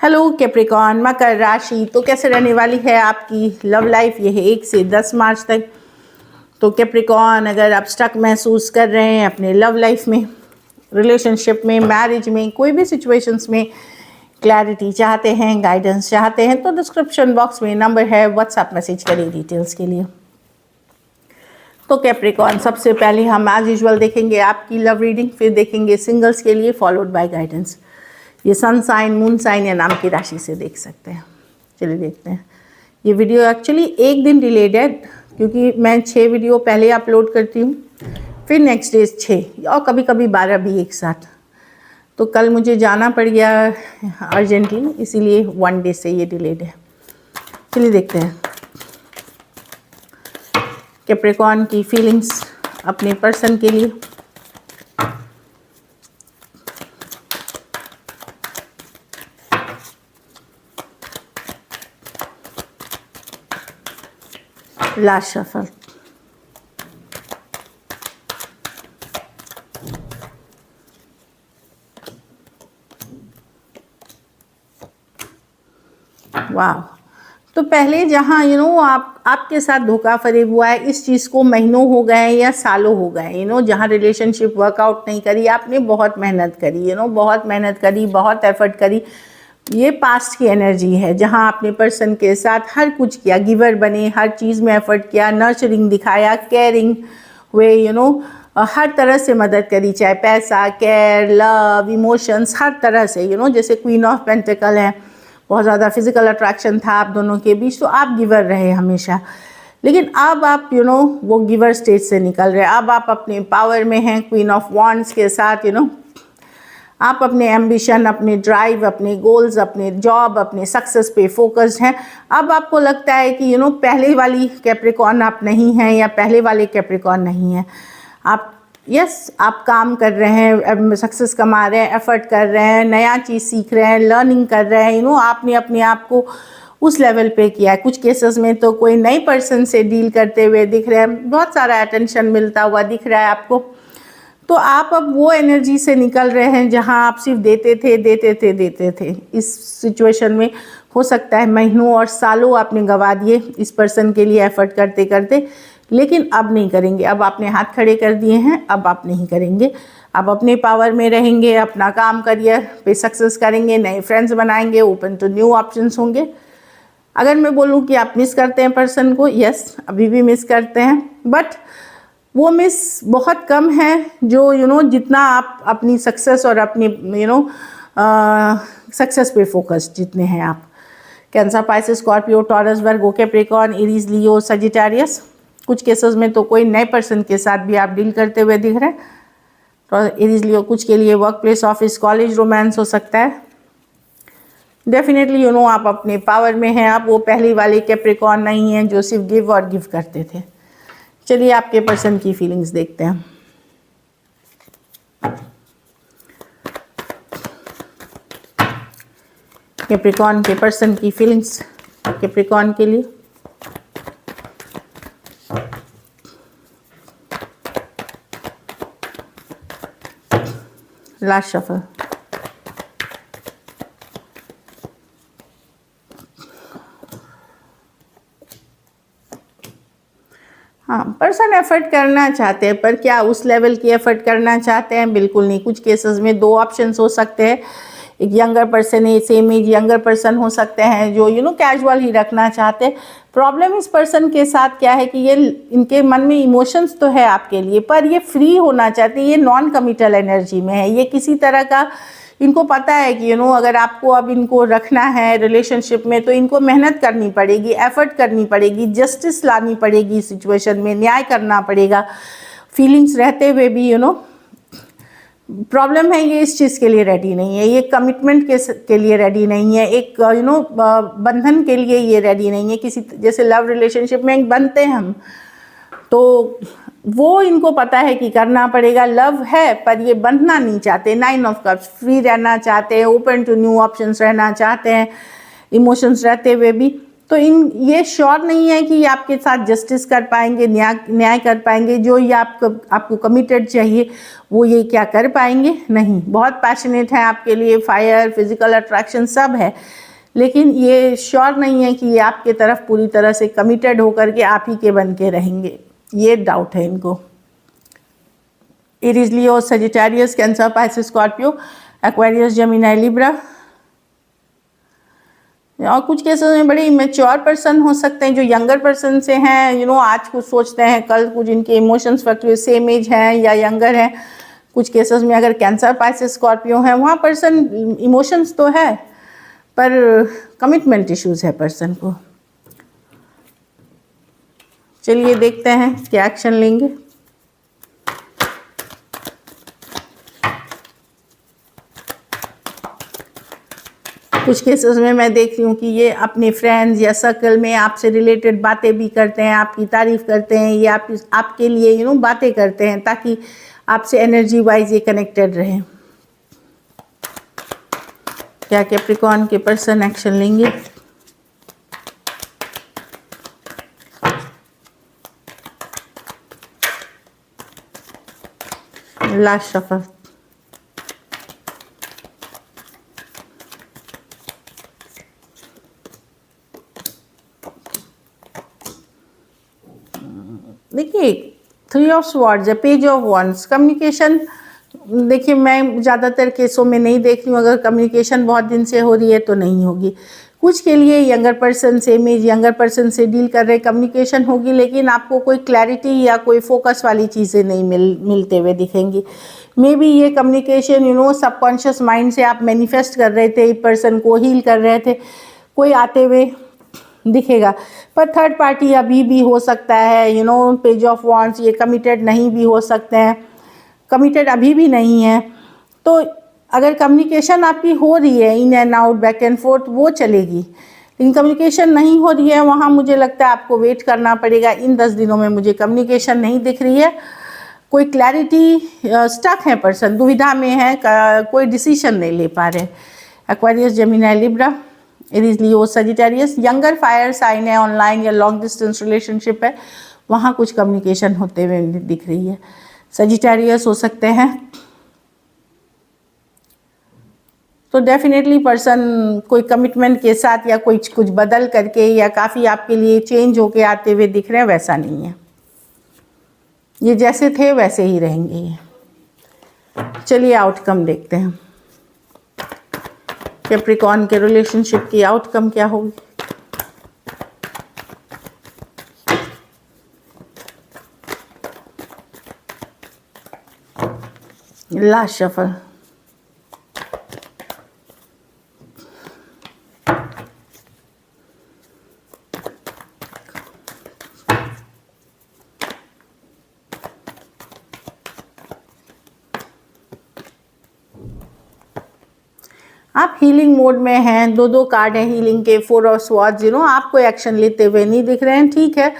Hello Capricorn, मकर राशि। तो कैसे रहने वाली है आपकी लव लाइफ? ये है 1 से 10 मार्च तक। तो कैप्रिकॉर्न, अगर आप स्टक महसूस कर रहे हैं अपने लव लाइफ में, रिलेशनशिप में, मैरिज में, कोई भी सिचुएशंस में क्लैरिटी चाहते हैं, गाइडेंस चाहते हैं, तो डिस्क्रिप्शन बॉक्स में नंबर है, व्हाट्सएप मैसेज करें डिटेल्स के लिए। तो कैप्रिकॉर्न, सबसे पहले हम एज यूजुअल देखेंगे आपकी लव रीडिंग, फिर देखेंगे सिंगल्स के लिए, फॉलोड बाय गाइडेंस। ये सन साइन, मून साइन या नाम की राशि से देख सकते हैं। चलिए देखते हैं। ये वीडियो एक्चुअली एक दिन डिलेड है, क्योंकि मैं 6 वीडियो पहले अपलोड करती हूँ, फिर नेक्स्ट डे 6 और कभी कभी 12 भी एक साथ। तो कल मुझे जाना पड़ गया अर्जेंटली, इसीलिए 1 डे से ये डिलेड है। चलिए देखते हैं कैप्रिकॉर्न की फीलिंग्स अपने पर्सन के लिए। Last shuffle. वाह। तो पहले जहाँ आपके साथ धोखा फरेब हुआ है, इस चीज़ को महीनों हो गए या सालों हो गए, जहाँ रिलेशनशिप वर्कआउट नहीं करी, आपने बहुत मेहनत करी, बहुत मेहनत करी, बहुत एफर्ट करी। ये पास्ट की एनर्जी है, जहाँ आपने पर्सन के साथ हर कुछ किया, गिवर बने, हर चीज़ में एफर्ट किया, नर्चरिंग दिखाया, केयरिंग हुए, हर तरह से मदद करी, चाहे पैसा, केयर, लव, इमोशंस, हर तरह से, जैसे क्वीन ऑफ पेंटिकल है, बहुत ज़्यादा फिजिकल अट्रैक्शन था आप दोनों के बीच, तो आप गिवर रहे हमेशा। लेकिन अब आप वो गिवर स्टेज से निकल रहे हैं। अब आप अपने पावर में हैं, क्वीन ऑफ वॉन्ड्स के साथ, आप अपने एम्बिशन, अपने ड्राइव, अपने गोल्स, अपने जॉब, अपने सक्सेस पे फोकस्ड हैं। अब आपको लगता है कि पहले वाली कैप्रिकॉर्न आप नहीं हैं, या पहले वाले कैप्रिकॉर्न नहीं हैं आप। आप काम कर रहे हैं, सक्सेस कमा रहे हैं, एफर्ट कर रहे हैं, नया चीज़ सीख रहे हैं, लर्निंग कर रहे हैं, आपने अपने आप को उस लेवल पे किया है। कुछ केसेस में तो कोई नई पर्सन से डील करते हुए दिख रहे हैं, बहुत सारा अटेंशन मिलता हुआ दिख रहा है आपको। तो आप अब वो एनर्जी से निकल रहे हैं जहां आप सिर्फ देते थे। इस सिचुएशन में हो सकता है महीनों और सालों आपने गंवा दिए इस पर्सन के लिए एफर्ट करते करते, लेकिन अब नहीं करेंगे। अब आपने हाथ खड़े कर दिए हैं, अब आप नहीं करेंगे। अब अपने पावर में रहेंगे, अपना काम, करियर पे सक्सेस करेंगे, नए फ्रेंड्स बनाएंगे, ओपन टू न्यू ऑप्शंस होंगे। अगर मैं बोलूँ कि आप मिस करते हैं पर्सन को, यस, अभी भी मिस करते हैं, बट वो मिस बहुत कम है जो जितना आप अपनी सक्सेस और अपनी सक्सेस पे फोकस जितने हैं आप। कैंसर, पाइसेस, स्कॉर्पियो, टॉरस, वर्गो, कैप्रिकॉर्न, एरीज, लियो, सजिटेरियस। कुछ केसेस में तो कोई नए पर्सन के साथ भी आप डील करते हुए दिख रहे हैं। तो एरीज, लियो, कुछ के लिए work place, office, college, romance हो सकता है। डेफिनेटली आप अपने पावर में हैं। आप वो पहली वाले कैप्रिकॉर्न नहीं हैं जो सिर्फ गिव और गिव करते थे। चलिए आपके पर्सन की फीलिंग्स देखते हैं। कैप्रिकॉर्न के पर्सन की फीलिंग्स कैप्रिकॉर्न के लिए। Last shuffle. हाँ, पर्सन एफर्ट करना चाहते हैं, पर क्या उस लेवल की एफर्ट करना चाहते हैं? बिल्कुल नहीं। कुछ केसेस में 2 ऑप्शंस हो सकते हैं। एक यंगर पर्सन है, सेम एज यंगर पर्सन हो सकते हैं जो कैजुअल ही रखना चाहते हैं। प्रॉब्लम इस पर्सन के साथ क्या है कि ये इनके मन में इमोशंस तो है आपके लिए, पर ये फ्री होना चाहते हैं। ये नॉन कमिटल एनर्जी में है। ये किसी तरह का, इनको पता है कि अगर आपको अब इनको रखना है रिलेशनशिप में, तो इनको मेहनत करनी पड़ेगी, एफर्ट करनी पड़ेगी, जस्टिस लानी पड़ेगी, सिचुएशन में न्याय करना पड़ेगा। फीलिंग्स रहते हुए भी प्रॉब्लम है, ये इस चीज़ के लिए रेडी नहीं है। ये कमिटमेंट के लिए रेडी नहीं है। एक बंधन के लिए ये रेडी नहीं है। किसी जैसे लव रिलेशनशिप में बनते हैं हम, तो वो इनको पता है कि करना पड़ेगा। लव है, पर ये बंधना नहीं चाहते। 9 ऑफ कप्स, फ्री रहना चाहते हैं, ओपन टू न्यू ऑप्शंस रहना चाहते हैं, इमोशंस रहते हुए भी। तो ये श्योर नहीं है कि ये आपके साथ जस्टिस कर पाएंगे, न्याय कर पाएंगे, जो ये आपको कमिटेड चाहिए वो ये क्या कर पाएंगे, नहीं। बहुत पैशनेट है आपके लिए, फायर, फिजिकल अट्रैक्शन सब है, लेकिन ये श्योर नहीं है कि ये आपके तरफ पूरी तरह से कमिटेड होकर के आप ही के बन के रहेंगे, ये डाउट है इनको। Aries, Leo, Sagittarius, Cancer, Pisces, Scorpio, Aquarius, Gemini, Libra. और कुछ केसेस में बड़े इमेच्योर पर्सन हो सकते हैं जो यंगर पर्सन से हैं, आज कुछ सोचते हैं, कल कुछ, इनके इमोशंस फ्लक्चुएट, सेम एज हैं या यंगर हैं। कुछ केसेस में अगर कैंसर, पाइसेस, स्कॉर्पियो है, वहाँ पर्सन इमोशंस तो है पर कमिटमेंट इश्यूज है पर्सन को। चलिए देखते हैं क्या एक्शन लेंगे। कुछ केसेस में मैं देखती हूँ कि ये अपने फ्रेंड्स या सर्कल में आपसे रिलेटेड बातें भी करते हैं, आपकी तारीफ करते हैं, ये आपके लिए बातें करते हैं ताकि आपसे एनर्जी वाइज ये कनेक्टेड रहे। क्या कैप्रिकॉर्न के पर्सन एक्शन लेंगे? Last shuffle. देखिए, 3 ऑफ स्वॉर्ड्स है, पेज ऑफ वॉन्ड्स। कम्युनिकेशन, देखिए मैं ज़्यादातर केसों में नहीं देख रही हूँ, अगर कम्युनिकेशन बहुत दिन से हो रही है तो नहीं होगी। कुछ के लिए यंगर पर्सन से, इमेज यंगर पर्सन से डील कर रहे, कम्युनिकेशन होगी, लेकिन आपको कोई क्लैरिटी या कोई फोकस वाली चीज़ें नहीं मिलते हुए दिखेंगी। मे बी ये कम्युनिकेशन सबकॉन्शियस माइंड से आप मैनिफेस्ट कर रहे थे, पर्सन को हील कर रहे थे, कोई आते हुए दिखेगा। पर थर्ड पार्टी अभी भी हो सकता है, पेज ऑफ वॉन्ड्स, ये कमिटेड नहीं भी हो सकते हैं, कमिटेड अभी भी नहीं है। तो अगर कम्युनिकेशन आपकी हो रही है, in and out, back and fourth, वो चलेगी, लेकिन कम्युनिकेशन नहीं हो रही है, वहाँ मुझे लगता है आपको वेट करना पड़ेगा। इन 10 दिनों में मुझे कम्युनिकेशन नहीं दिख रही है, कोई क्लैरिटी, स्टक है पर्सन, दुविधा में है, कोई डिसीजन नहीं ले पा रहे। Aquarius, Gemini, Libra, Aries, Leo, Sagittarius, younger fire sign है, ऑनलाइन या लॉन्ग डिस्टेंस रिलेशनशिप है, वहाँ कुछ कम्युनिकेशन होते हुए दिख रही है। सजिटेरियस हो सकते हैं, तो डेफिनेटली पर्सन कोई कमिटमेंट के साथ या कुछ बदल करके या काफ़ी आपके लिए चेंज होके आते हुए दिख रहे हैं, वैसा नहीं है। ये जैसे थे वैसे ही रहेंगे ये। चलिए आउटकम देखते हैं, कैप्रिकॉर्न के रिलेशनशिप की आउटकम क्या होगी। Last shuffle. आप हीलिंग मोड में हैं, 2 कार्ड हैं हीलिंग के, 4 ऑफ स्वॉर्ड्स, आप कोई एक्शन लेते हुए नहीं दिख रहे हैं, ठीक है।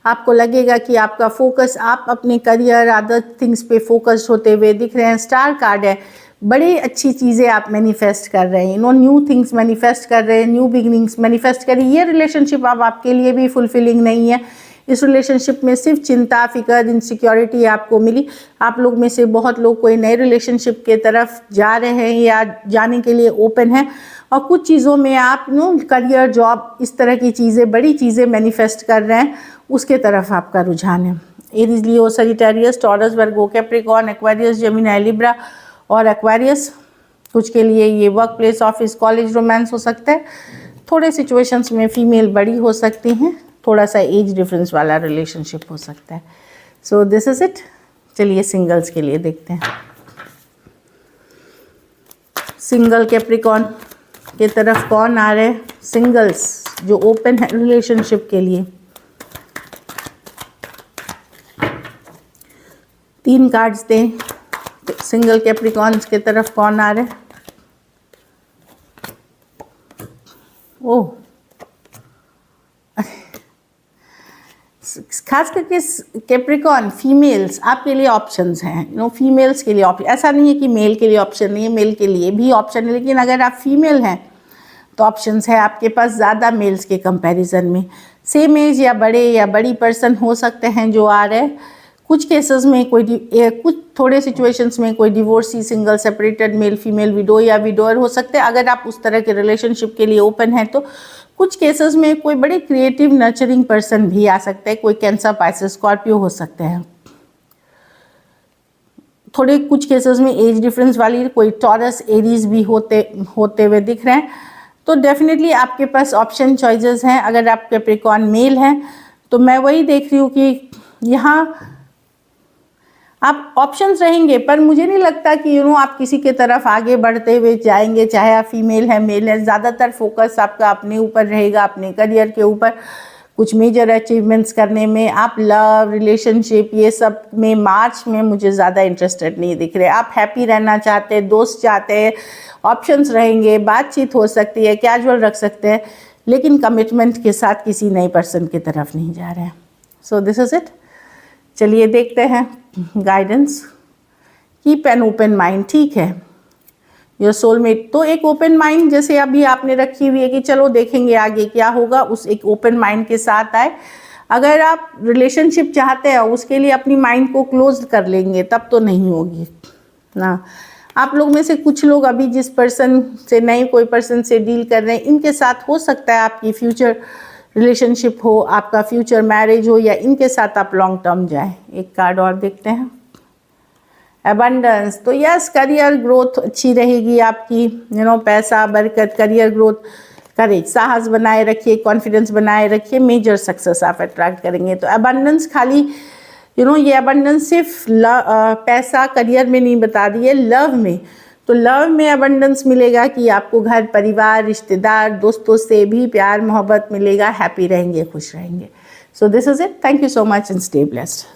आपको लगेगा कि आपका फोकस, आप अपने करियर, अदर थिंग्स पे फोकस्ड होते हुए दिख रहे हैं। स्टार कार्ड है, बड़ी अच्छी चीज़ें आप मैनिफेस्ट कर रहे हैं, न्यू थिंग्स मैनिफेस्ट कर रहे हैं, न्यू बिगिनिंग्स मैनिफेस्ट कर रहे हैं। ये रिलेशनशिप अब आपके लिए भी फुलफिलिंग नहीं है। इस रिलेशनशिप में सिर्फ चिंता, फिकर, इनसिक्योरिटी आपको मिली। आप लोग में से बहुत लोग कोई नए रिलेशनशिप के तरफ जा रहे हैं या जाने के लिए ओपन हैं, और कुछ चीज़ों में आप करियर, जॉब, इस तरह की चीज़ें, बड़ी चीज़ें मैनिफेस्ट कर रहे हैं, उसके तरफ आपका रुझान है। एरीज, लियो, सजिटेरियस, टॉरस, वर्गो, कैप्रिकॉर्न, एक्वेरियस, जेमिनी, लिब्रा और एक्वेरियस। कुछ के लिए ये work place, office, college, romance हो सकता है। थोड़े सिचुएशंस में फीमेल बड़ी हो सकती हैं, थोड़ा सा एज डिफरेंस वाला रिलेशनशिप हो सकता है। So this is it. चलिए सिंगल्स के लिए देखते हैं। सिंगल कैप्रिकॉर्न के तरफ कौन आ रहे हैं? सिंगल्स जो ओपन है रिलेशनशिप के लिए। 3 कार्ड्स दें, सिंगल कैप्रिकॉर्न्स के तरफ कौन आ रहे हैं? ओह, खास करके कैप्रिकॉर्न फीमेल्स आपके लिए ऑप्शंस हैं। फीमेल्स के लिए ऑप्शन, ऐसा नहीं है कि मेल के लिए ऑप्शन नहीं है, मेल के लिए भी ऑप्शन है, लेकिन अगर आप फीमेल हैं तो ऑप्शंस है आपके पास ज़्यादा मेल्स के कंपैरिजन में। सेम एज या बड़े या बड़ी पर्सन हो सकते हैं जो आ रहे हैं। कुछ केसेस में कुछ थोड़े सिचुएशंस में कोई divorcee, single, separated, male female, window या विडोअर हो सकते हैं। अगर आप उस तरह के रिलेशनशिप के लिए ओपन हैं तो कुछ केसेस में कोई बड़े क्रिएटिव, नर्चरिंग पर्सन भी आ सकते हैं। कोई कैंसर, पाइसेस, स्कॉर्पियो हो सकते हैं। थोड़े कुछ केसेस में एज डिफरेंस वाली कोई टॉरस, एरीज भी होते हुए दिख रहे हैं। तो डेफिनेटली आपके पास ऑप्शन चॉइसेस हैं। अगर आप कैप्रिकॉर्न मेल हैं तो मैं वही देख रही हूँ कि यहाँ आप ऑप्शंस रहेंगे, पर मुझे नहीं लगता कि आप किसी के तरफ आगे बढ़ते हुए जाएंगे, चाहे आप फीमेल है, मेल है। ज़्यादातर फोकस आपका अपने ऊपर रहेगा, अपने करियर के ऊपर, कुछ मेजर अचीवमेंट्स करने में। आप लव, रिलेशनशिप, ये सब में मार्च में मुझे ज़्यादा इंटरेस्टेड नहीं दिख रहे। आप हैप्पी रहना चाहते हैं, दोस्त चाहते हैं, ऑप्शंस रहेंगे, बातचीत हो सकती है, कैजुअल रख सकते हैं, लेकिन कमिटमेंट के साथ किसी नए पर्सन की तरफ नहीं जा रहे हैं। So this is it. चलिए देखते हैं guidance. Keep an open mind, ठीक है। योर सोलमेट, तो एक ओपन माइंड जैसे अभी आपने रखी हुई है कि चलो देखेंगे आगे क्या होगा, उस एक ओपन माइंड के साथ आए। अगर आप रिलेशनशिप चाहते हैं उसके लिए अपनी माइंड को क्लोज कर लेंगे तब तो नहीं होगी ना। आप लोग में से कुछ लोग अभी जिस पर्सन से, नए कोई पर्सन से डील कर रहे हैं, इनके साथ हो सकता है आपकी फ्यूचर रिलेशनशिप हो, आपका फ्यूचर मैरिज हो, या इनके साथ आप लॉन्ग टर्म जाए। एक कार्ड और देखते हैं, एबंडेंस। तो यस, करियर ग्रोथ अच्छी रहेगी आपकी, पैसा, बरकत, करियर ग्रोथ, करेज, साहस बनाए रखिए, कॉन्फिडेंस बनाए रखिए, मेजर सक्सेस आप अट्रैक्ट करेंगे। तो एबंडेंस खाली ये एबंडेंस सिर्फ पैसा, करियर में नहीं बता रही है, लव में। तो लव में एबंडेंस मिलेगा कि आपको घर परिवार, रिश्तेदार, दोस्तों से भी प्यार मोहब्बत मिलेगा, हैप्पी रहेंगे, खुश रहेंगे। So this is it. Thank you so much and stay blessed.